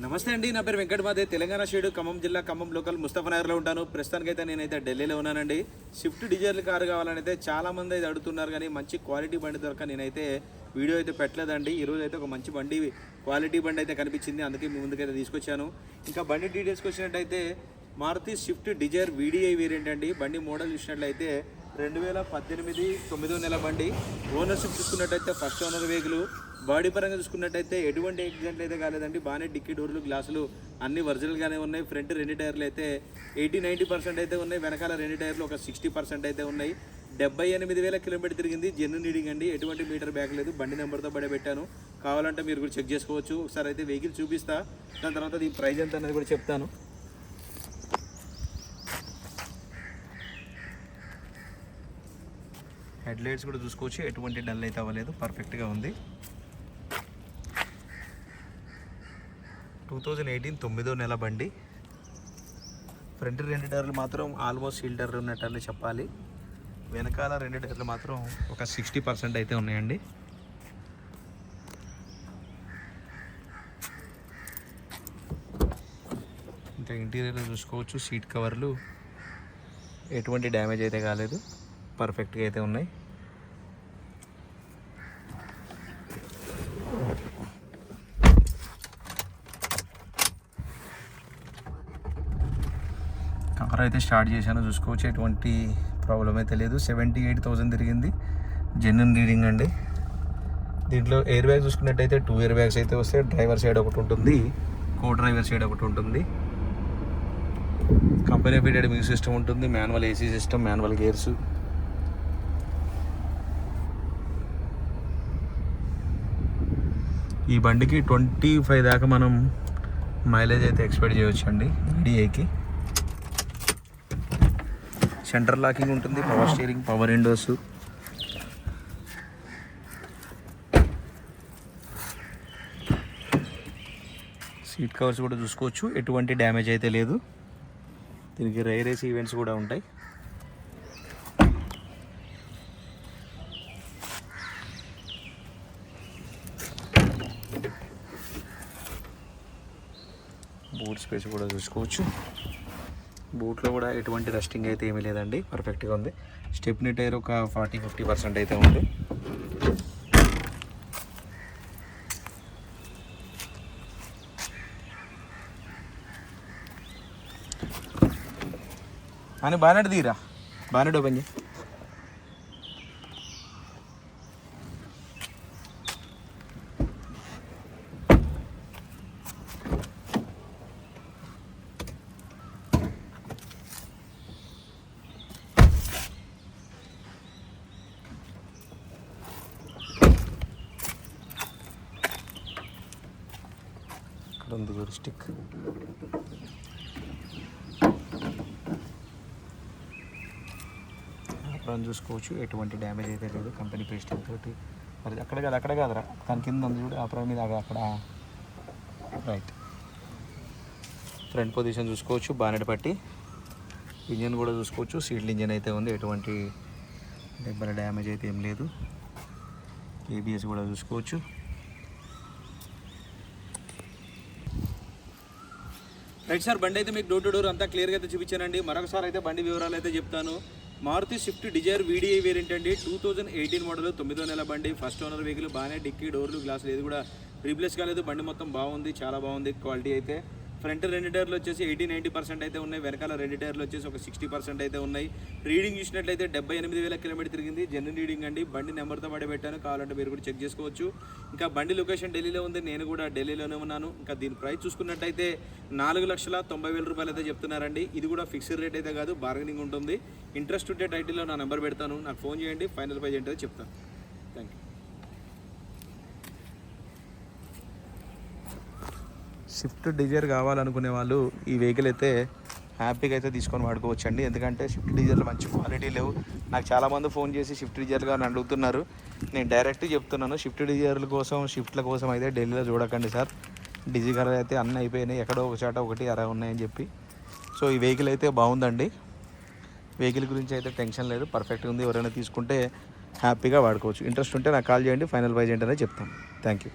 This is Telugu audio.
నమస్తే అండి, నా పేరు వెంకటమాదే. తెలంగాణ స్టేట్ ఖమ్మం జిల్లా ఖమ్మం లోకల్ ముస్తఫానగర్లో ఉంటాను. ప్రస్తుతానికైతే నేనైతే ఢిల్లీలో ఉన్నానండి. స్విఫ్ట్ డిజైర్ కారు కావాలని అయితే చాలామంది అయితే అడుగుతున్నారు, కానీ మంచి క్వాలిటీ బండి దొరక నేనైతే వీడియో అయితే పెట్టలేదండి. ఈరోజు అయితే ఒక మంచి బండి, క్వాలిటీ బండి అయితే కనిపించింది, అందుకే మీ ముందుకైతే తీసుకొచ్చాను. ఇంకా బండి డీటెయిల్స్కి వచ్చినట్టయితే Maruti Swift Dzire VDI variant అండి. బండి మోడల్ చూసినట్లయితే 2018 9వ నెల బండి. ఓనర్షిప్ చూసుకున్నట్టయితే ఫస్ట్ ఓనర్ వెహికల్. బాడీ పరంగా చూసుకున్నట్టయితే ఎటువంటి యాక్సిడెంట్లు అయితే కాలేదండి. బాగానే డిక్కీ డోర్లు, గ్లాసులు అన్ని ఒరిజినల్గానే ఉన్నాయి. ఫ్రంట్ 2 టైర్లు అయితే 80-90% అయితే ఉన్నాయి. వెనకాల 2 టైర్లు ఒక 60% అయితే ఉన్నాయి. 78,000 కిలోమీటర్ తిరిగింది. జెన్యున్ రీడింగ్ అండి, ఎటువంటి మీటర్ బ్యాక్ లేదు. బండి నెంబర్తో బడే పెట్టాను, కావాలంటే మీరు కూడా చెక్ చేసుకోవచ్చు. ఒకసారి అయితే వెహికల్ చూపిస్తా, దాని తర్వాత దీని ప్రైస్ ఎంత అనేది కూడా చెప్తాను. హెడ్ లైట్స్ కూడా చూసుకోవచ్చు, ఎటువంటి డల్ అయితే అవ్వలేదు, పర్ఫెక్ట్గా ఉంది. 2018 9వ నెల బండి. ఫ్రంట్ 2 టైర్లు మాత్రం ఆల్మోస్ట్ సీల్ టైర్ ఉన్నట్టు చెప్పాలి. వెనకాల 2 టైర్లు మాత్రం ఒక 60% అయితే ఉన్నాయండి. ఇంకా ఇంటీరియర్లో చూసుకోవచ్చు, సీట్ కవర్లు ఎటువంటి డ్యామేజ్ అయితే కాలేదు, పర్ఫెక్ట్గా అయితే ఉన్నాయి. కార్ అయితే స్టార్ట్ చేశాను, చూసుకోవచ్చు, ఎటువంటి ప్రాబ్లం అయితే లేదు. 78,000 తిరిగింది, జెన్యున్ రీడింగ్ అండి. దీంట్లో ఎయిర్ బ్యాగ్ చూసుకున్నట్టయితే 2 ఎయిర్ బ్యాగ్స్ అయితే వస్తాయి. డ్రైవర్ సైడ్ ఒకటి ఉంటుంది, కో డ్రైవర్ సైడ్ ఒకటి ఉంటుంది. కంపెనీ ఫిటెడ్ మ్యూజిక్ సిస్టమ్ ఉంటుంది, manual AC system, manual gears. ఈ బండికి 25 దాకా మనం మైలేజ్ అయితే ఎక్స్పెక్ట్ చేయవచ్చు అండి వీడిఐకి. సెంటర్ లాకింగ్ ఉంటుంది, power steering, power Windows. Seat covers కూడా చూసుకోవచ్చు, ఎటువంటి డ్యామేజ్ అయితే లేదు. దీనికి రైర్ ఏసీ ఈవెంట్స్ కూడా ఉంటాయి. బూట్ స్పేస్ కూడా చూసుకోవచ్చు. బూట్లో కూడా ఎటువంటి రస్టింగ్ అయితే ఏమీ లేదండి, పర్ఫెక్ట్గా ఉంది. స్టెప్నీ టైర్ ఒక 40-50% అయితే ఉంది. అని బానెట్ తీరా, బానెట్ ఓపెన్ చేయి. ఉంది గురి స్టిక్. అప్పుడు చూసుకోవచ్చు, ఎటువంటి డ్యామేజ్ అయితే లేదు, కంపెనీ పేస్టింగ్ తోటి. మరి అక్కడ కాదురా, దాని కింద ఉంది చూడు, అప్పుడు మీద అక్కడ రైట్. ఫ్రంట్ పొజిషన్ చూసుకోవచ్చు, బానెట్ పట్టి. ఇంజన్ కూడా చూసుకోవచ్చు, సీల్డ్ ఇంజన్ అయితే ఉంది, ఎటువంటి దెబ్బల డ్యామేజ్ అయితే ఏం లేదు. ఏబిఎస్ కూడా చూసుకోవచ్చు. రైట్ సార్, బండి అయితే మీకు డోర్ టు డోర్ అంతా క్లియర్గా అయితే చూపించానండి. మరొకసారి అయితే బండి వివరాలు అయితే చెప్తాను. Maruti Swift Dzire VDI variant అండి. 2018 మోడల్, 9వ నెల బండి. First owner vehicle. బాగానే డిక్కీ డోర్లు, గ్లాసులు ఏది కూడా రీప్లేస్ కాలేదు. బండి మొత్తం బాగుంది, చాలా బాగుంది క్వాలిటీ అయితే. ఫ్రంట్ 2 టైర్లు వచ్చేసి 80-90% అయితే ఉన్నాయి. వెనకాల 2 టైర్లు వచ్చేసి ఒక 60% అయితే ఉన్నాయి. రీడింగ్ చూసినట్లయితే 78,000 కిలోమీటర్ తిరిగింది, జెన్యున్ రీడింగ్ అండి. బండి నెంబర్తో పడే పెట్టాను, కావాలంటే మీరు కూడా చెక్ చేసుకోవచ్చు. ఇంకా బండి లొకేషన్ ఢిల్లీలో ఉంది, నేను కూడా ఢిల్లీలోనే ఉన్నాను. ఇంకా దీని ప్రైస్ చూసుకున్నట్టయితే 4,90,000 రూపాయలు అయితే చెప్తున్నారండి. ఇది కూడా ఫిక్స్డ్ రేట్ అయితే కాదు, బార్గెనింగ్ ఉంటుంది. ఇంట్రెస్ట్ ఉంటే టైటిల్లో నా నెంబర్ పెడతాను, నాకు ఫోన్ చేయండి, ఫైనల్ ప్రైస్ ఏంటో చెప్తాను. Thank you. స్విఫ్ట్ డిజైర్ కావాలనుకునే వాళ్ళు ఈ వెహికల్ అయితే హ్యాపీగా అయితే తీసుకొని వాడుకోవచ్చు అండి. ఎందుకంటే స్విఫ్ట్ డిజైర్లు మంచి క్వాలిటీ లేవు. నాకు చాలామంది ఫోన్ చేసి స్విఫ్ట్ డిజైర్లు అని అడుగుతున్నారు. నేను డైరెక్ట్ చెప్తున్నాను, స్విఫ్ట్ డిజైర్ల కోసం, స్విఫ్ట్ల కోసం అయితే ఢిల్లీలో చూడకండి సార్. డిజికల్ అయితే అన్నీ అయిపోయినాయి, ఎక్కడో ఒక చాట ఒకటి అలా ఉన్నాయని చెప్పి. సో ఈ వెహికల్ అయితే బాగుందండి. వెహికల్ గురించి అయితే టెన్షన్ లేదు, పర్ఫెక్ట్గా ఉంది. ఎవరైనా తీసుకుంటే హ్యాపీగా వాడుకోవచ్చు. ఇంట్రెస్ట్ ఉంటే నాకు కాల్ చేయండి, ఫైనల్ ప్రైస్ ఏంటనే చెప్తాను. Thank you.